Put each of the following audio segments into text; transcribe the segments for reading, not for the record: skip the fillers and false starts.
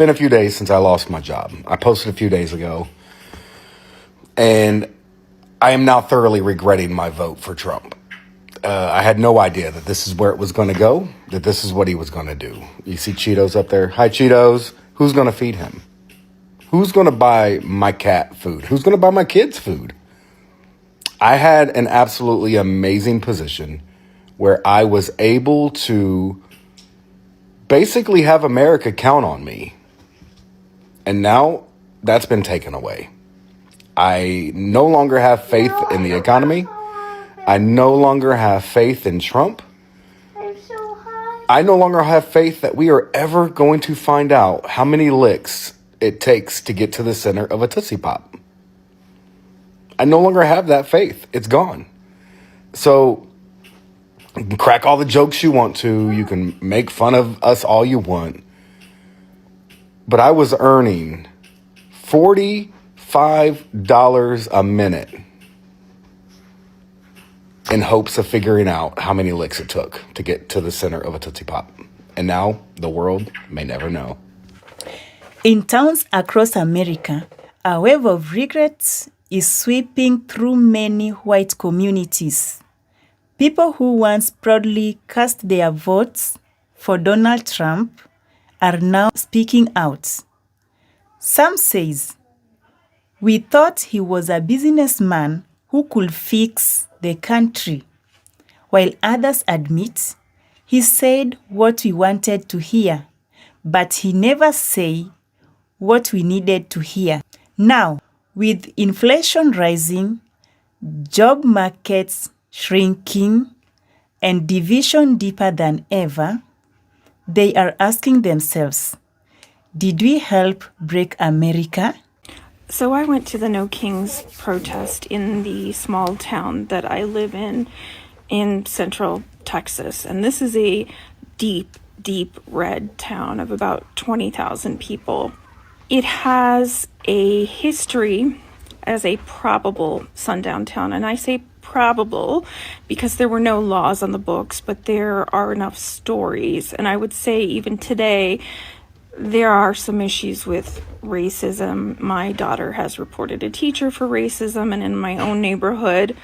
been a few days since I lost my job. I posted a few days ago, and I am now thoroughly regretting my vote for Trump. I had no idea that this is where it was going to go, that this is what he was going to do. You see Cheetos up there? Hi, Cheetos. Who's going to feed him? Who's going to buy my cat food? Who's going to buy my kids food? I had an absolutely amazing position where I was able to basically have America count on me. And now that's been taken away. I no longer have faith in the economy. I no longer have faith in Trump. I no longer have faith that we are ever going to find out how many licks it takes to get to the center of a Tootsie Pop. I no longer have that faith. It's gone. So you can crack all the jokes you want to. You can make fun of us all you want. But I was earning $45 a minute in hopes of figuring out how many licks it took to get to the center of a Tootsie Pop. And now the world may never know. In towns across America, a wave of regrets is sweeping through many white communities. People who once proudly cast their votes for Donald Trump are now speaking out. Some says, "We thought he was a businessman who could fix the country," while others admit he said what we wanted to hear, but he never said what we needed to hear. Now, with inflation rising, job markets shrinking, and division deeper than ever, they are asking themselves, did we help break America? So I went to the No Kings protest in the small town that I live in central Texas. And this is a deep, deep red town of about 20,000 people. It has a history as a probable sundown town. And I say probable because there were no laws on the books, but there are enough stories. And I would say even today, there are some issues with racism. My daughter has reported a teacher for racism, and in my own neighborhood,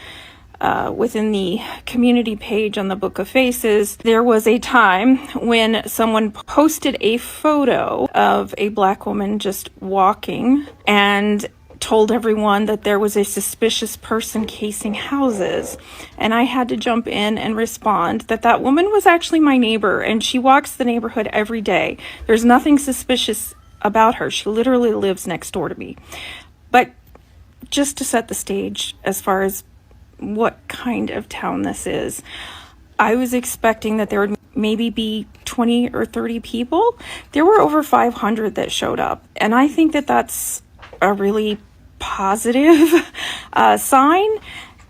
within the community page on the Book of Faces, there was a time when someone posted a photo of a Black woman just walking and told everyone that there was a suspicious person casing houses. And I had to jump in and respond that that woman was actually my neighbor, and she walks the neighborhood every day. There's nothing suspicious about her. She literally lives next door to me. But just to set the stage as far as what kind of town this is, I was expecting that there would maybe be 20 or 30 people. There were over 500 that showed up. And I think that that's a really positive sign.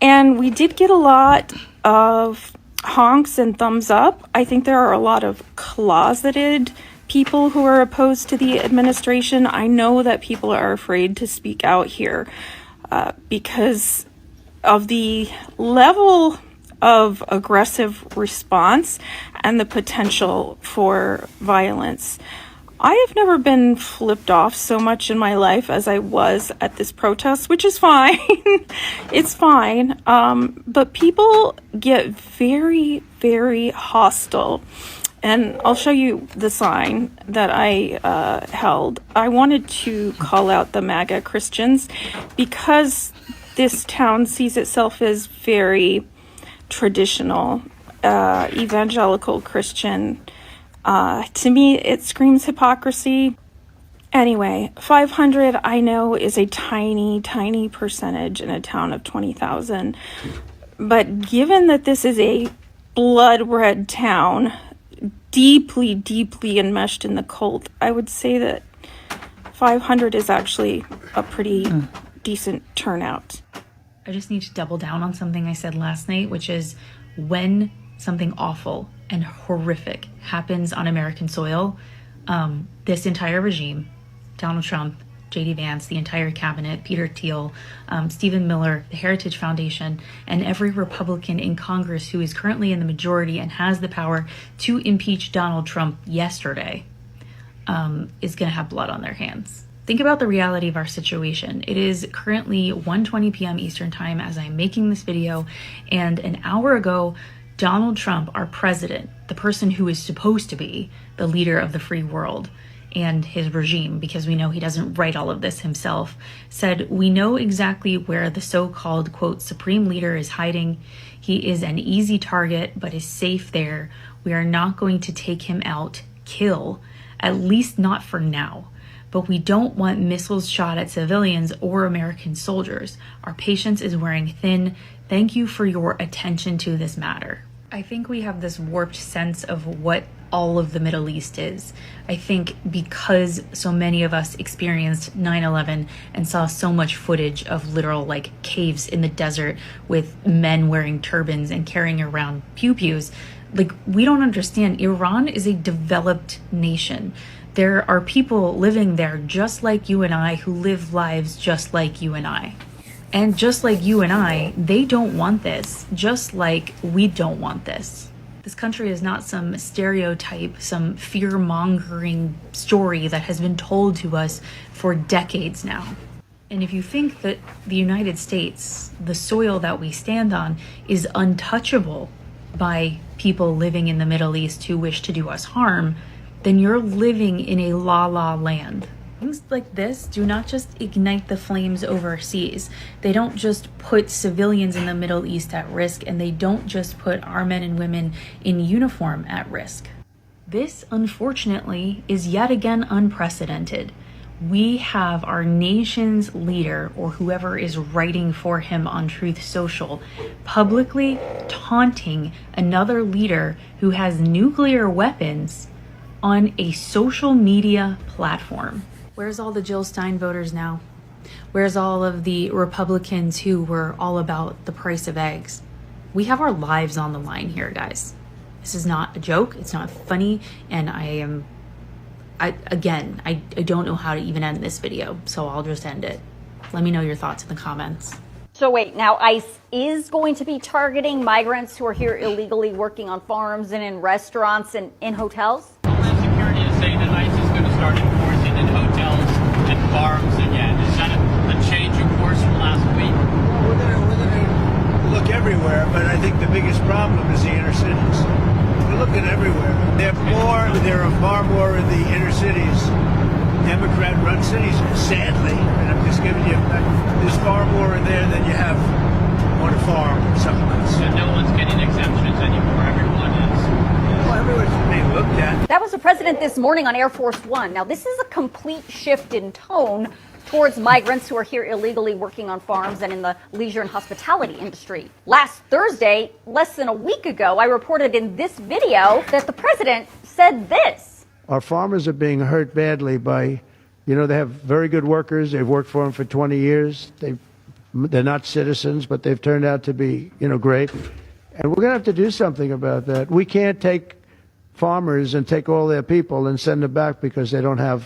And we did get a lot of honks and thumbs up. I think there are a lot of closeted people who are opposed to the administration. I know that people are afraid to speak out here because of the level of aggressive response and the potential for violence. I have never been flipped off so much in my life as I was at this protest, which is fine. It's fine. But people get very, very hostile. And I'll show you the sign that I held. I wanted to call out the MAGA Christians because this town sees itself as very traditional, evangelical Christian. To me, it screams hypocrisy. Anyway, 500, I know, is a tiny, tiny percentage in a town of 20,000. But given that this is a blood red town, deeply, deeply enmeshed in the cult, I would say that 500 is actually a pretty decent turnout. I just need to double down on something I said last night, which is when something awful and horrific happens on American soil, this entire regime, Donald Trump, J.D. Vance, the entire cabinet, Peter Thiel, Stephen Miller, the Heritage Foundation, and every Republican in Congress who is currently in the majority and has the power to impeach Donald Trump yesterday, is going to have blood on their hands. Think about the reality of our situation. It is currently 1:20 p.m. Eastern time as I'm making this video, and an hour ago, Donald Trump, our president, the person who is supposed to be the leader of the free world and his regime, because we know he doesn't write all of this himself, said, "We know exactly where the so-called, quote, supreme leader is hiding. He is an easy target, but is safe there. We are not going to take him out, kill, at least not for now. But we don't want missiles shot at civilians or American soldiers. Our patience is wearing thin. Thank you for your attention to this matter." I think we have this warped sense of what all of the Middle East is. I think because so many of us experienced 9/11 and saw so much footage of literal like caves in the desert with men wearing turbans and carrying around pew-pews, like we don't understand. Iran is a developed nation. There are people living there just like you and I who live lives just like you and I. And just like you and I, they don't want this, just like we don't want this. This country is not some stereotype, some fear-mongering story that has been told to us for decades now. And if you think that the United States, the soil that we stand on, is untouchable by people living in the Middle East who wish to do us harm, then you're living in a la-la land. Things like this do not just ignite the flames overseas. They don't just put civilians in the Middle East at risk, and they don't just put our men and women in uniform at risk. This, unfortunately, is yet again unprecedented. We have our nation's leader, or whoever is writing for him on Truth Social, publicly taunting another leader who has nuclear weapons on a social media platform. Where's all the Jill Stein voters now? Where's all of the Republicans who were all about the price of eggs? We have our lives on the line here, guys. This is not a joke. It's not funny. And I don't know how to even end this video, so I'll just end it. Let me know your thoughts in the comments. So wait, now ICE is going to be targeting migrants who are here illegally working on farms and in restaurants and in hotels? Homeland Security is saying that ICE is going to start enforcing in hotels and farms again. Is that a change of course from last week? We're gonna look everywhere, but I think the biggest problem is the inner cities. We're looking everywhere. There are far more in the inner cities, Democrat-run cities, sadly, and I'm just giving you, there's far more in there than you have on a farm or something else. So no one's getting exemptions anymore. Everyone is. Well, everyone's being looked at. That was the president this morning on Air Force One. Now, this is a complete shift in tone towards migrants who are here illegally working on farms and in the leisure and hospitality industry. Last Thursday, less than a week ago, I reported in this video that the president said this. Our farmers are being hurt badly by, they have very good workers. They've worked for them for 20 years. They're not citizens, but they've turned out to be, great. And we're going to have to do something about that. We can't take farmers and take all their people and send them back because they don't have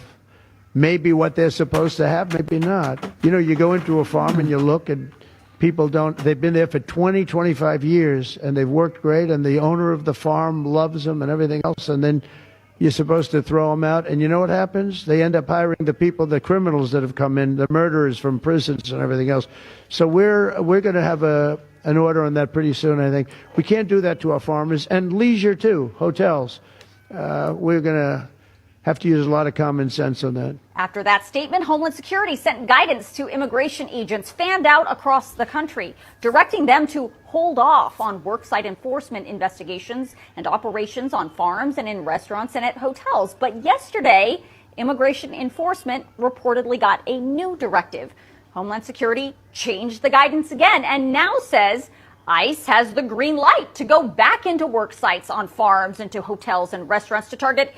maybe what they're supposed to have, maybe not. You go into a farm and you look and people they've been there for 20, 25 years and they've worked great and the owner of the farm loves them and everything else, and then you're supposed to throw them out, and you know what happens? They end up hiring the people, the criminals that have come in, the murderers from prisons and everything else. So we're going to have an order on that pretty soon, I think. We can't do that to our farmers, and leisure too, hotels. We're going to have to use a lot of common sense on that. After that statement, Homeland Security sent guidance to immigration agents fanned out across the country, directing them to hold off on worksite enforcement investigations and operations on farms and in restaurants and at hotels. But yesterday, immigration enforcement reportedly got a new directive. Homeland Security changed the guidance again and now says ICE has the green light to go back into work sites on farms and to hotels and restaurants to target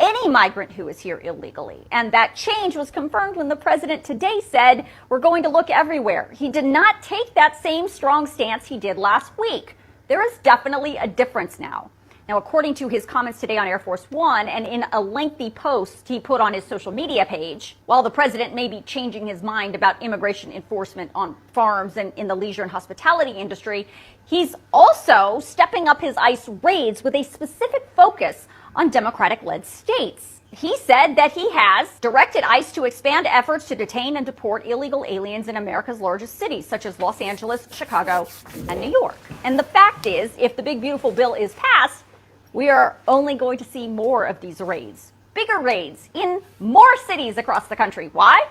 any migrant who is here illegally. And that change was confirmed when the president today said, we're going to look everywhere. He did not take that same strong stance he did last week. There is definitely a difference now. Now, according to his comments today on Air Force One and in a lengthy post he put on his social media page, while the president may be changing his mind about immigration enforcement on farms and in the leisure and hospitality industry, he's also stepping up his ICE raids with a specific focus on Democratic-led states. He said that he has directed ICE to expand efforts to detain and deport illegal aliens in America's largest cities, such as Los Angeles, Chicago, and New York. And the fact is, if the big beautiful bill is passed, we are only going to see more of these raids. Bigger raids in more cities across the country. Why?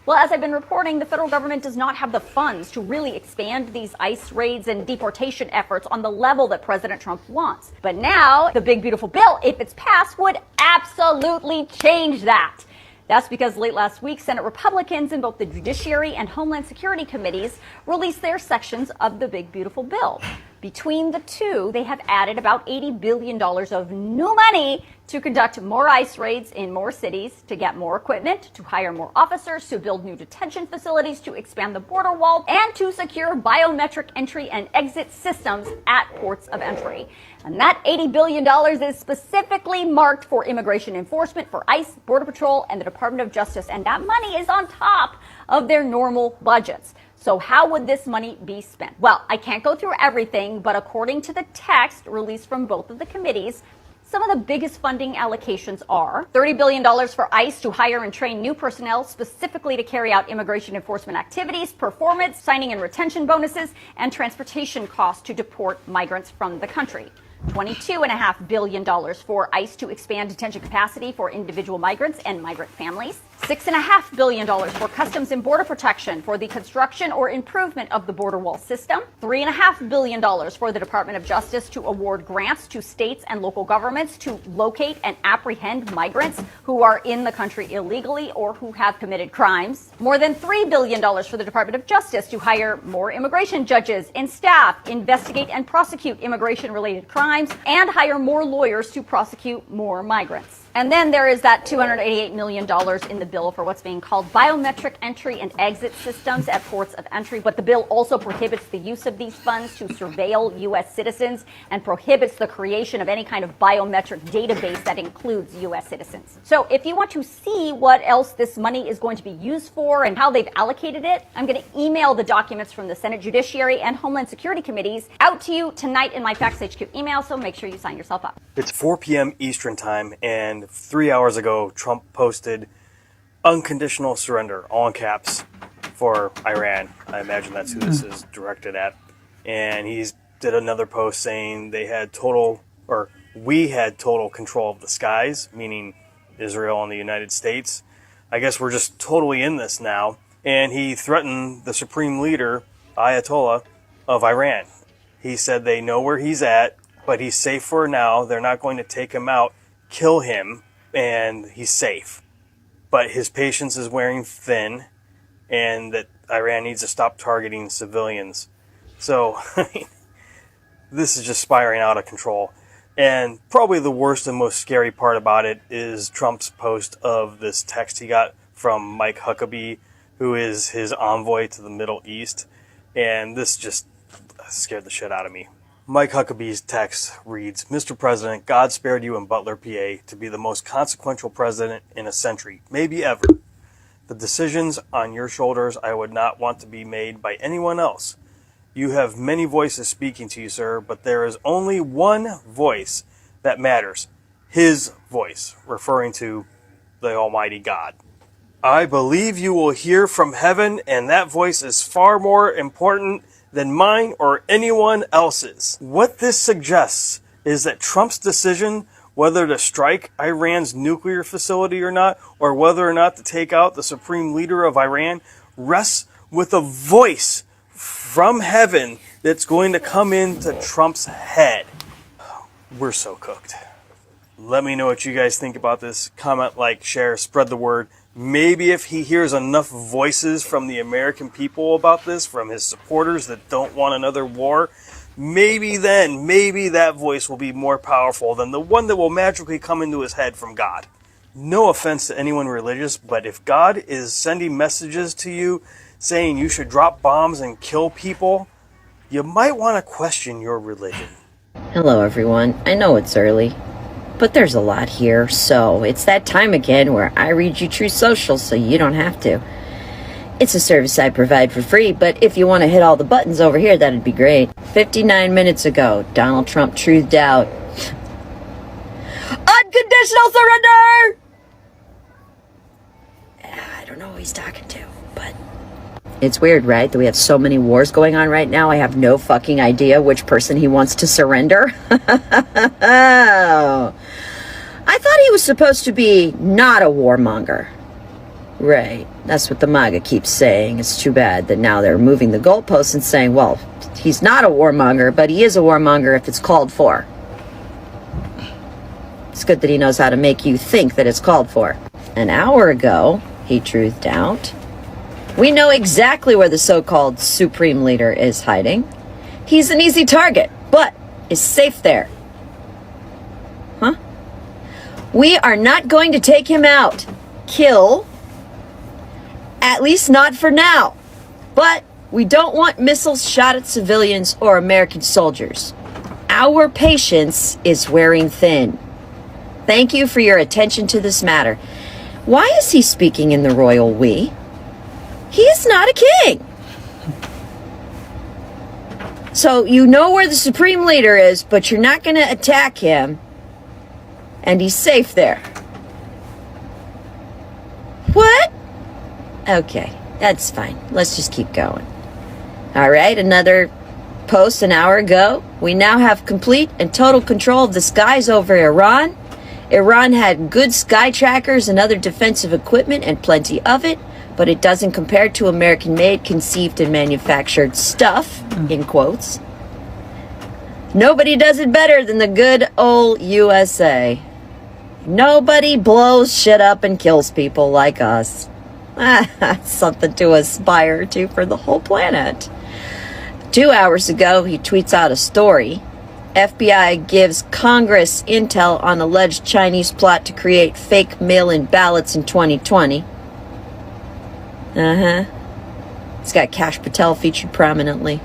Well, as I've been reporting, the federal government does not have the funds to really expand these ICE raids and deportation efforts on the level that President Trump wants. But now, the big beautiful bill, if it's passed, would absolutely change that. That's because late last week, Senate Republicans in both the Judiciary and Homeland Security committees released their sections of the big beautiful bill. Between the two, they have added about $80 billion of new money to conduct more ICE raids in more cities, to get more equipment, to hire more officers, to build new detention facilities, to expand the border wall, and to secure biometric entry and exit systems at ports of entry. And that $80 billion is specifically marked for immigration enforcement for ICE, Border Patrol, and the Department of Justice. And that money is on top of their normal budgets. So how would this money be spent? Well, I can't go through everything, but according to the text released from both of the committees, some of the biggest funding allocations are $30 billion for ICE to hire and train new personnel specifically to carry out immigration enforcement activities, performance, signing and retention bonuses, and transportation costs to deport migrants from the country. $22.5 billion for ICE to expand detention capacity for individual migrants and migrant families. $6.5 billion for Customs and Border Protection for the construction or improvement of the border wall system. $3.5 billion for the Department of Justice to award grants to states and local governments to locate and apprehend migrants who are in the country illegally or who have committed crimes. More than $3 billion for the Department of Justice to hire more immigration judges and staff, investigate and prosecute immigration-related crimes, and hire more lawyers to prosecute more migrants. And then there is that $288 million in the bill for what's being called biometric entry and exit systems at ports of entry. But the bill also prohibits the use of these funds to surveil U.S. citizens and prohibits the creation of any kind of biometric database that includes U.S. citizens. So if you want to see what else this money is going to be used for and how they've allocated it, I'm going to email the documents from the Senate Judiciary and Homeland Security committees out to you tonight in my Facts HQ email, so make sure you sign yourself up. It's 4 p.m. Eastern time, and 3 hours ago, Trump posted unconditional surrender, all in caps, for Iran. I imagine that's who this is directed at. And he did another post saying we had total control of the skies, meaning Israel and the United States. I guess we're just totally in this now. And he threatened the supreme leader, Ayatollah, of Iran. He said they know where he's at, but he's safe for now. They're not going to take him out, kill him, and he's safe. But his patience is wearing thin, and that Iran needs to stop targeting civilians. So, this is just spiraling out of control. And probably the worst and most scary part about it is Trump's post of this text he got from Mike Huckabee, who is his envoy to the Middle East. And this just scared the shit out of me. Mike Huckabee's text reads, "Mr. President, God spared you in Butler, PA, to be the most consequential president in a century, maybe ever. The decisions on your shoulders I would not want to be made by anyone else. You have many voices speaking to you, sir, but there is only one voice that matters. His voice," referring to the Almighty God. "I believe you will hear from heaven, and that voice is far more important than mine or anyone else's." What this suggests is that Trump's decision whether to strike Iran's nuclear facility or not, or whether or not to take out the supreme leader of Iran, rests with a voice from heaven that's going to come into Trump's head. We're so cooked. Let me know what you guys think about this. Comment, like, share, spread the word. Maybe if he hears enough voices from the American people about this, from his supporters that don't want another war, maybe that voice will be more powerful than the one that will magically come into his head from God. No offense to anyone religious, but if God is sending messages to you saying you should drop bombs and kill people, you might want to question your religion. Hello everyone, I know it's early, but there's a lot here, so it's that time again where I read you True Social so you don't have to. It's a service I provide for free, but if you want to hit all the buttons over here, that'd be great. 59 minutes ago, Donald Trump truthed out, unconditional surrender! I don't know who he's talking to, but it's weird, right? That we have so many wars going on right now. I have no fucking idea which person he wants to surrender. I thought he was supposed to be not a warmonger. Right. That's what the MAGA keeps saying. It's too bad that now they're moving the goalposts and saying, well, he's not a warmonger, but he is a warmonger if it's called for. It's good that he knows how to make you think that it's called for. An hour ago, he truthed out, we know exactly where the so-called supreme leader is hiding. He's an easy target, but is safe there. Huh? We are not going to take him out. Kill. At least not for now. But we don't want missiles shot at civilians or American soldiers. Our patience is wearing thin. Thank you for your attention to this matter. Why is he speaking in the royal we? He is not a king. So you know where the supreme leader is, but you're not going to attack him. And he's safe there. What? Okay, that's fine. Let's just keep going. All right, another post an hour ago. We now have complete and total control of the skies over Iran. Iran had good sky trackers and other defensive equipment, and plenty of it, but it doesn't compare to American-made, conceived, and manufactured stuff, in quotes. Nobody does it better than the good old USA. Nobody blows shit up and kills people like us. That's something to aspire to for the whole planet. 2 hours ago, he tweets out a story. FBI gives Congress intel on alleged Chinese plot to create fake mail-in ballots in 2020. It's got Kash Patel featured prominently.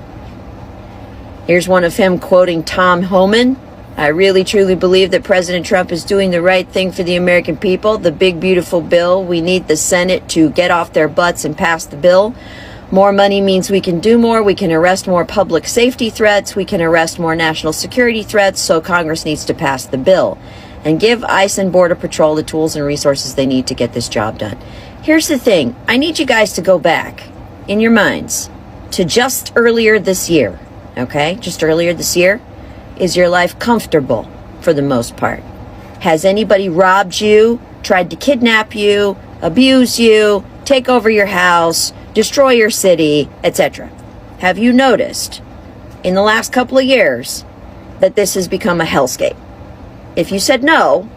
Here's one of him quoting Tom Homan. I really truly believe that President Trump is doing the right thing for the American people. The big beautiful bill. We need the Senate to get off their butts and pass the bill. More money means we can do more. We can arrest more public safety threats. We can arrest more national security threats. So Congress needs to pass the bill and give ICE and Border Patrol the tools and resources they need to get this job done. Here's the thing. I need you guys to go back in your minds to just earlier this year. Okay? Just earlier this year. Is your life comfortable for the most part? Has anybody robbed you, tried to kidnap you, abuse you, take over your house, destroy your city, etc.? Have you noticed in the last couple of years that this has become a hellscape? If you said no,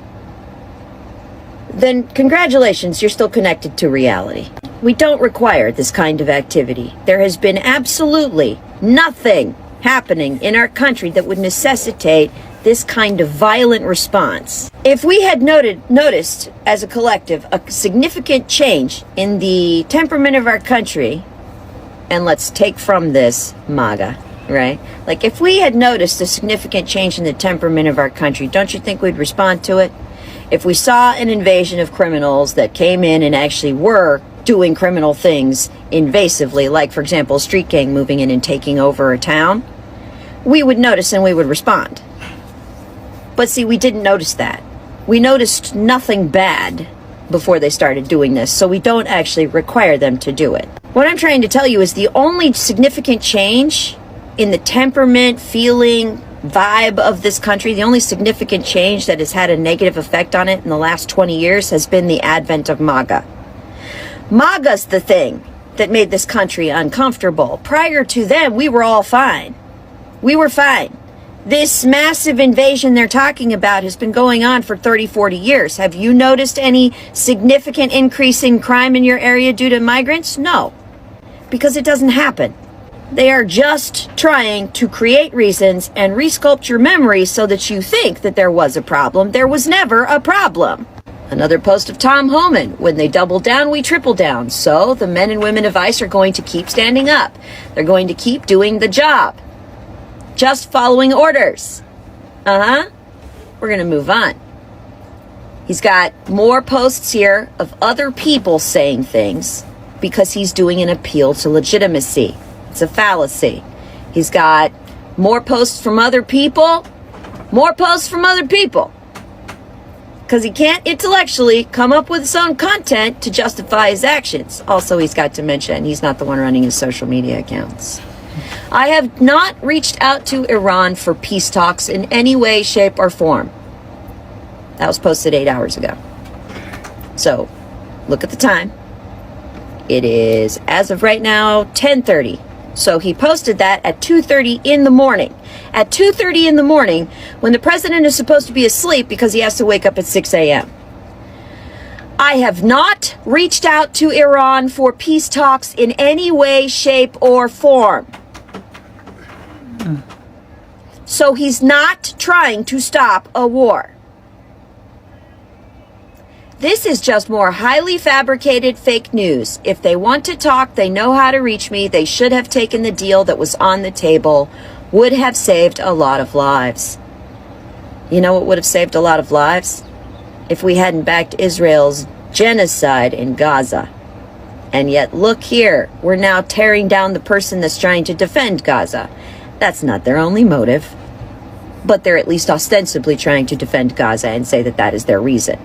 then congratulations, you're still connected to reality. We don't require this kind of activity. There has been absolutely nothing happening in our country that would necessitate this kind of violent response. If we had noticed as a collective a significant change in the temperament of our country, and let's take from this MAGA, right? Like if we had noticed a significant change in the temperament of our country, don't you think we'd respond to it? If we saw an invasion of criminals that came in and actually were doing criminal things invasively, like for example, a street gang moving in and taking over a town, we would notice and we would respond. But see, we didn't notice that. We noticed nothing bad before they started doing this, so we don't actually require them to do it. What I'm trying to tell you is the only significant change in the temperament, feeling, vibe of this country, the only significant change that has had a negative effect on it in the last 20 years has been the advent of MAGA. MAGA's the thing that made this country uncomfortable. Prior to them, we were all fine. We were fine. This massive invasion they're talking about has been going on for 30, 40 years. Have you noticed any significant increase in crime in your area due to migrants? No, because it doesn't happen. They are just trying to create reasons and resculpt your memory so that you think that there was a problem. There was never a problem. Another post of Tom Homan. When they double down, we triple down. So the men and women of ICE are going to keep standing up. They're going to keep doing the job. Just following orders. We're going to move on. He's got more posts here of other people saying things because he's doing an appeal to legitimacy. It's a fallacy. He's got more posts from other people. More posts from other people. because he can't intellectually come up with his own content to justify his actions. Also, he's got dementia, and he's not the one running his social media accounts. I have not reached out to Iran for peace talks in any way, shape, or form. That was posted 8 hours ago. So, look at the time. It is, as of right now, 10:30. So he posted that at 2:30 in the morning. At 2:30 in the morning, when the president is supposed to be asleep because he has to wake up at 6 a.m. I have not reached out to Iran for peace talks in any way, shape, or form. So he's not trying to stop a war. This is just more highly fabricated fake news. If they want to talk, they know how to reach me. They should have taken the deal that was on the table. Would have saved a lot of lives. You know what would have saved a lot of lives? If we hadn't backed Israel's genocide in Gaza. And yet, look here, we're now tearing down the person that's trying to defend Gaza. That's not their only motive. But they're at least ostensibly trying to defend Gaza and say that that is their reason.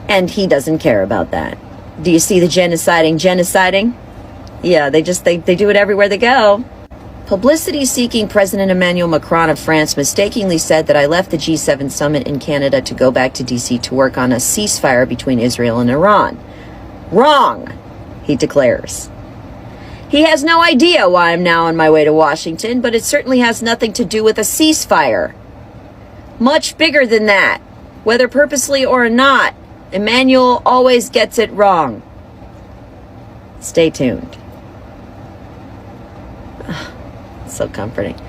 And he doesn't care about that. Do you see the genociding? Yeah, they do it everywhere they go. Publicity-seeking President Emmanuel Macron of France mistakenly said that I left the G7 summit in Canada to go back to DC to work on a ceasefire between Israel and Iran. Wrong, he declares. He has no idea why I'm now on my way to Washington, but it certainly has nothing to do with a ceasefire. Much bigger than that, whether purposely or not. Emmanuel always gets it wrong. Stay tuned. So comforting.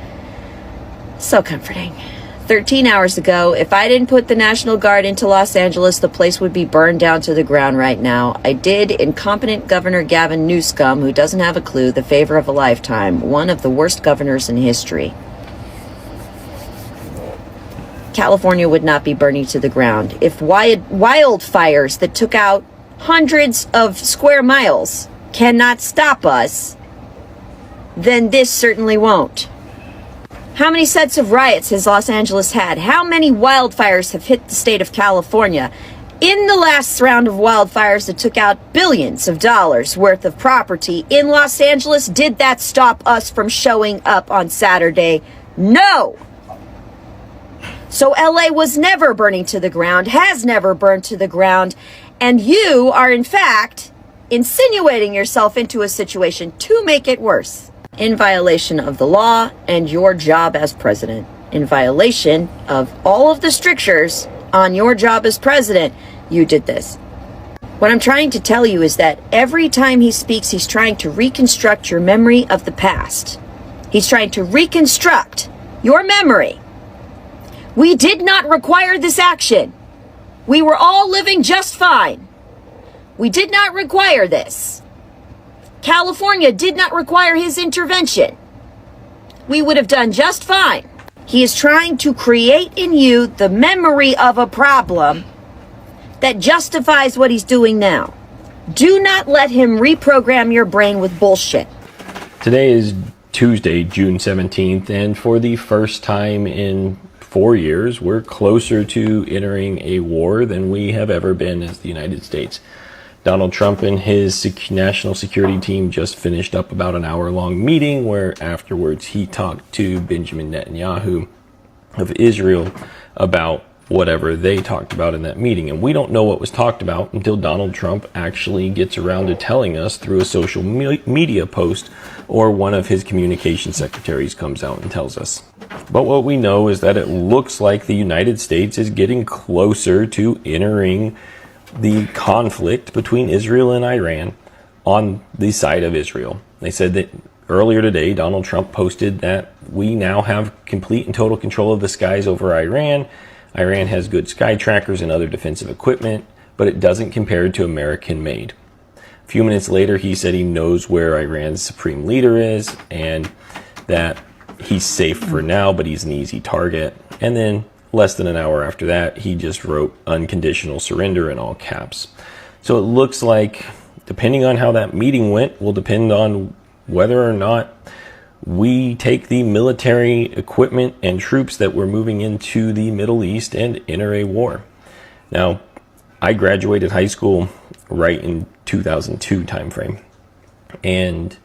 So comforting. 13 hours ago, if I didn't put the National Guard into Los Angeles, the place would be burned down to the ground right now. I did incompetent Governor Gavin Newsom, who doesn't have a clue, the favor of a lifetime. One of the worst governors in history. California would not be burning to the ground if wildfires that took out hundreds of square miles cannot stop us, then this certainly won't. How many sets of riots has Los Angeles had? How many wildfires have hit the state of California? In the last round of wildfires that took out billions of dollars worth of property in Los Angeles, did that stop us from showing up on Saturday? No! So LA was never burning to the ground, has never burned to the ground, and you are in fact insinuating yourself into a situation to make it worse, in violation of the law and your job as president, in violation of all of the strictures on your job as president. You did this. What I'm trying to tell you is that every time he speaks, he's trying to reconstruct your memory of the past. He's trying to reconstruct your memory. We did not require this action. We were all living just fine. We did not require this. California did not require his intervention. We would have done just fine. He is trying to create in you the memory of a problem that justifies what he's doing now. Do not let him reprogram your brain with bullshit. Today is Tuesday, June 17th, and for the first time in 4 years, we're closer to entering a war than we have ever been as the United States. Donald Trump and his national security team just finished up about an hour-long meeting where afterwards he talked to Benjamin Netanyahu of Israel about whatever they talked about in that meeting. And we don't know what was talked about until Donald Trump actually gets around to telling us through a social media post, or one of his communication secretaries comes out and tells us. But what we know is that it looks like the United States is getting closer to entering the conflict between Israel and Iran on the side of Israel. They said that earlier today, Donald Trump posted that we now have complete and total control of the skies over Iran. Iran has good sky trackers and other defensive equipment, but it doesn't compare to American-made. A few minutes later, he said he knows where Iran's supreme leader is and that he's safe for now, but he's an easy target. And then less than an hour after that, he just wrote unconditional surrender in all caps. So it looks like, depending on how that meeting went, will depend on whether or not we take the military equipment and troops that we're moving into the Middle East and enter a war. Now, I graduated high school right in 2002 timeframe, and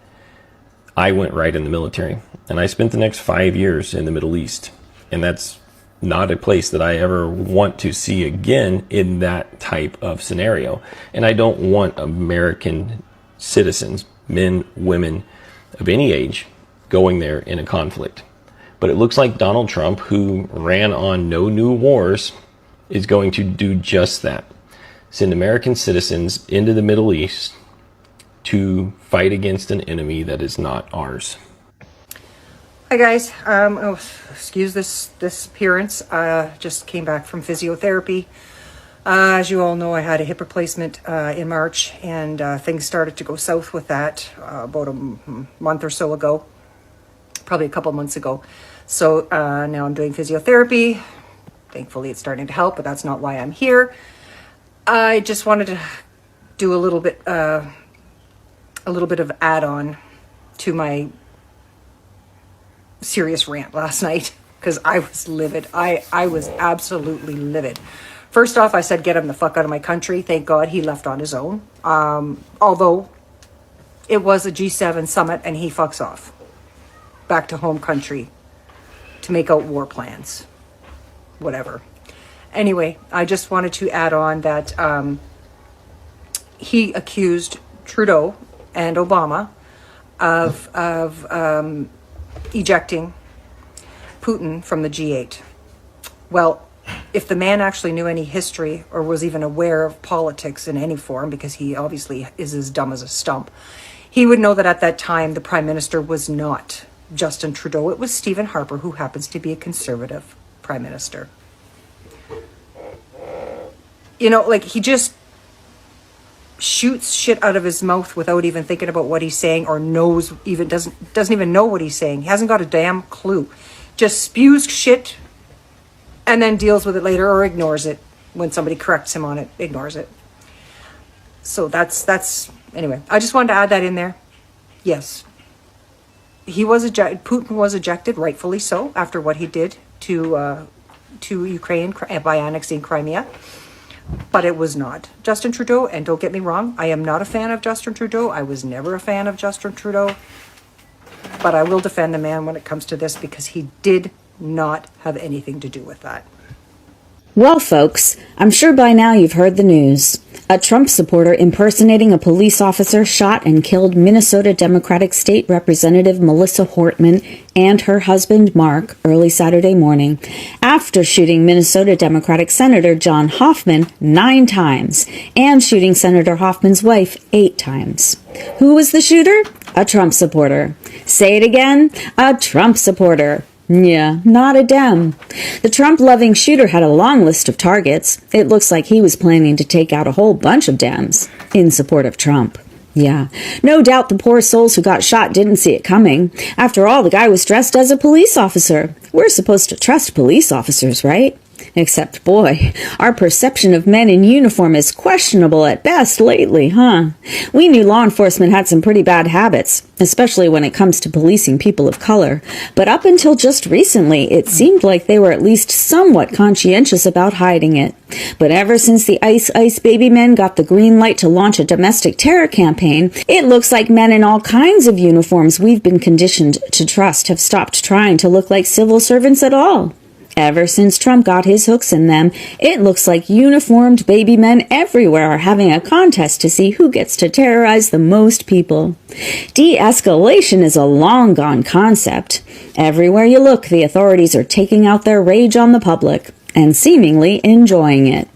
I went right in the military, and I spent the next 5 years in the Middle East, and that's not a place that I ever want to see again in that type of scenario. And I don't want American citizens, men, women of any age, going there in a conflict. But it looks like Donald Trump, who ran on no new wars, is going to do just that. Send American citizens into the Middle East to fight against an enemy that is not ours. Hi guys, excuse this appearance. Just came back from physiotherapy. As you all know, I had a hip replacement in March, and things started to go south with that about a month or so ago, probably a couple months ago. So now I'm doing physiotherapy. Thankfully, it's starting to help, but that's not why I'm here. I just wanted to do a little bit of add-on to my serious rant last night, because I was livid. I was absolutely livid. First off, I said, get him the fuck out of my country. Thank God he left on his own. Although it was a G7 summit and he fucks off back to home country to make out war plans. Whatever. Anyway, I just wanted to add on that he accused Trudeau and Obama of ejecting Putin from the G8. Well, if the man actually knew any history or was even aware of politics in any form, because he obviously is as dumb as a stump, he would know that at that time the Prime Minister was not Justin Trudeau. It was Stephen Harper, who happens to be a Conservative Prime Minister. You know, like, he just shoots shit out of his mouth without even thinking about what he's saying, or doesn't even know what he's saying. He hasn't got a damn clue. Just spews shit and then deals with it later, or ignores it when somebody corrects him on it. Ignores it. So that's anyway. I just wanted to add that in there. Yes, he was Putin was ejected, rightfully so, after what he did to Ukraine by annexing Crimea. But it was not Justin Trudeau, and don't get me wrong, I am not a fan of Justin Trudeau. I was never a fan of Justin Trudeau, but I will defend the man when it comes to this, because he did not have anything to do with that. Well, folks, I'm sure by now you've heard the news. A Trump supporter impersonating a police officer shot and killed Minnesota Democratic State Representative Melissa Hortman and her husband Mark early Saturday morning, after shooting Minnesota Democratic Senator John Hoffman 9 times and shooting Senator Hoffman's wife 8 times. Who was the shooter? A Trump supporter. Say it again, a Trump supporter. Yeah, not a Dem. The Trump-loving shooter had a long list of targets. It looks like he was planning to take out a whole bunch of Dems in support of Trump. Yeah, no doubt the poor souls who got shot didn't see it coming. After all, the guy was dressed as a police officer. We're supposed to trust police officers, right? Except, boy, our perception of men in uniform is questionable at best lately, huh? We knew law enforcement had some pretty bad habits, especially when it comes to policing people of color. But up until just recently, it seemed like they were at least somewhat conscientious about hiding it. But ever since the Ice Ice Baby Men got the green light to launch a domestic terror campaign, it looks like men in all kinds of uniforms we've been conditioned to trust have stopped trying to look like civil servants at all. Ever since Trump got his hooks in them, it looks like uniformed baby men everywhere are having a contest to see who gets to terrorize the most people. De-escalation is a long-gone concept. Everywhere you look, the authorities are taking out their rage on the public, and seemingly enjoying it.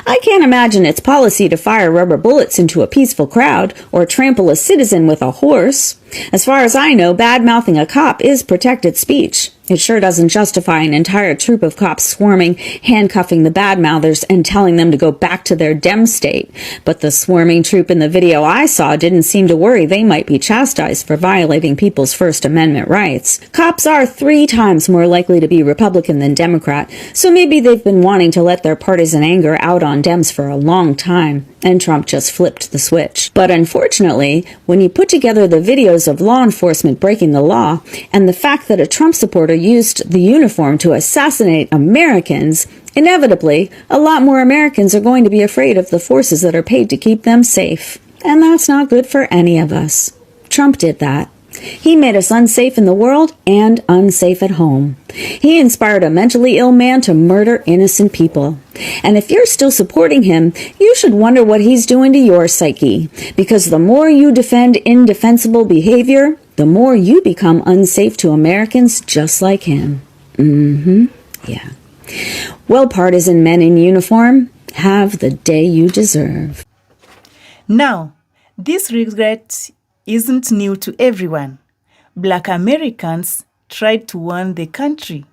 I can't imagine it's policy to fire rubber bullets into a peaceful crowd or trample a citizen with a horse. As far as I know, bad-mouthing a cop is protected speech. It sure doesn't justify an entire troop of cops swarming, handcuffing the bad-mouthers, and telling them to go back to their Dem state. But the swarming troop in the video I saw didn't seem to worry they might be chastised for violating people's First Amendment rights. Cops are 3 times more likely to be Republican than Democrat, so maybe they've been wanting to let their partisan anger out on Dems for a long time, and Trump just flipped the switch. But unfortunately, when you put together the videos of law enforcement breaking the law, and the fact that a Trump supporter used the uniform to assassinate Americans, inevitably, a lot more Americans are going to be afraid of the forces that are paid to keep them safe. And that's not good for any of us. Trump did that. He made us unsafe in the world and unsafe at home. He inspired a mentally ill man to murder innocent people. And if you're still supporting him, you should wonder what he's doing to your psyche. Because the more you defend indefensible behavior, the more you become unsafe to Americans just like him. Yeah. Well, partisan men in uniform, have the day you deserve. Now, this regret isn't new to everyone. Black Americans tried to warn the country.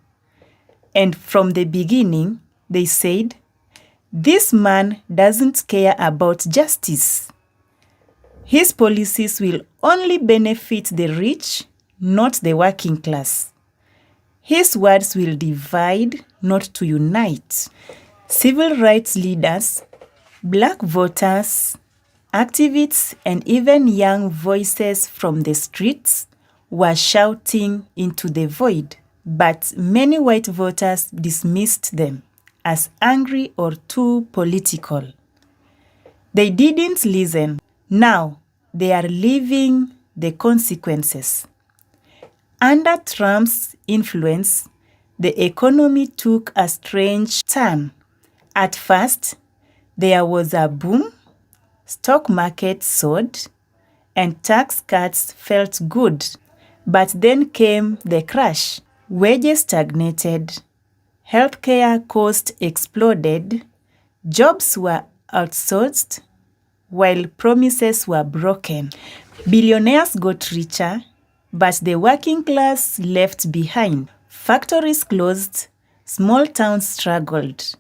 And from the beginning, they said, this man doesn't care about justice. His policies will only benefit the rich, not the working class. His words will divide, not to unite. Civil rights leaders, black voters, activists, and even young voices from the streets were shouting into the void, but many white voters dismissed them as angry or too political. They didn't listen. Now they are living the consequences. Under Trump's influence, the economy took a strange turn. At first, there was a boom, stock market soared, and tax cuts felt good. But then came the crash. Wages stagnated, healthcare costs exploded, jobs were outsourced, while promises were broken. Billionaires got richer, but the working class left behind. Factories closed, small towns struggled.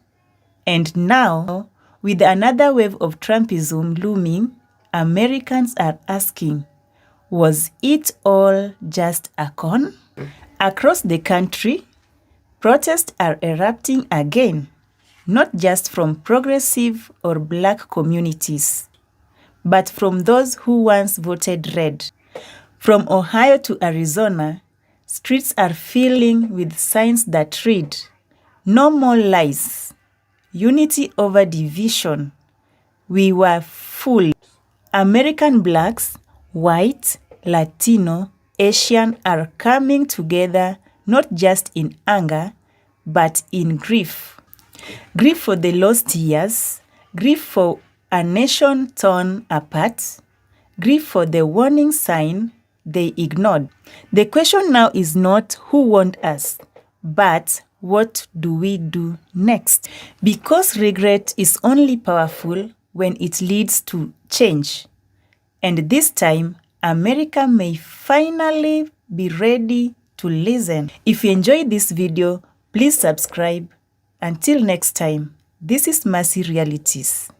And now, with another wave of Trumpism looming, Americans are asking, was it all just a con? Across the country, protests are erupting again, not just from progressive or black communities, but from those who once voted red. From Ohio to Arizona, streets are filling with signs that read, "No more lies. Unity over division. We were fooled." American blacks, white, Latino, Asian are coming together not just in anger, but in grief. Grief for the lost years, grief for a nation torn apart, grief for the warning sign they ignored. The question now is not who warned us, but what do we do next? Because regret is only powerful when it leads to change. And this time, America may finally be ready to listen. If you enjoyed this video, please subscribe. Until next time, this is Mercy Realities.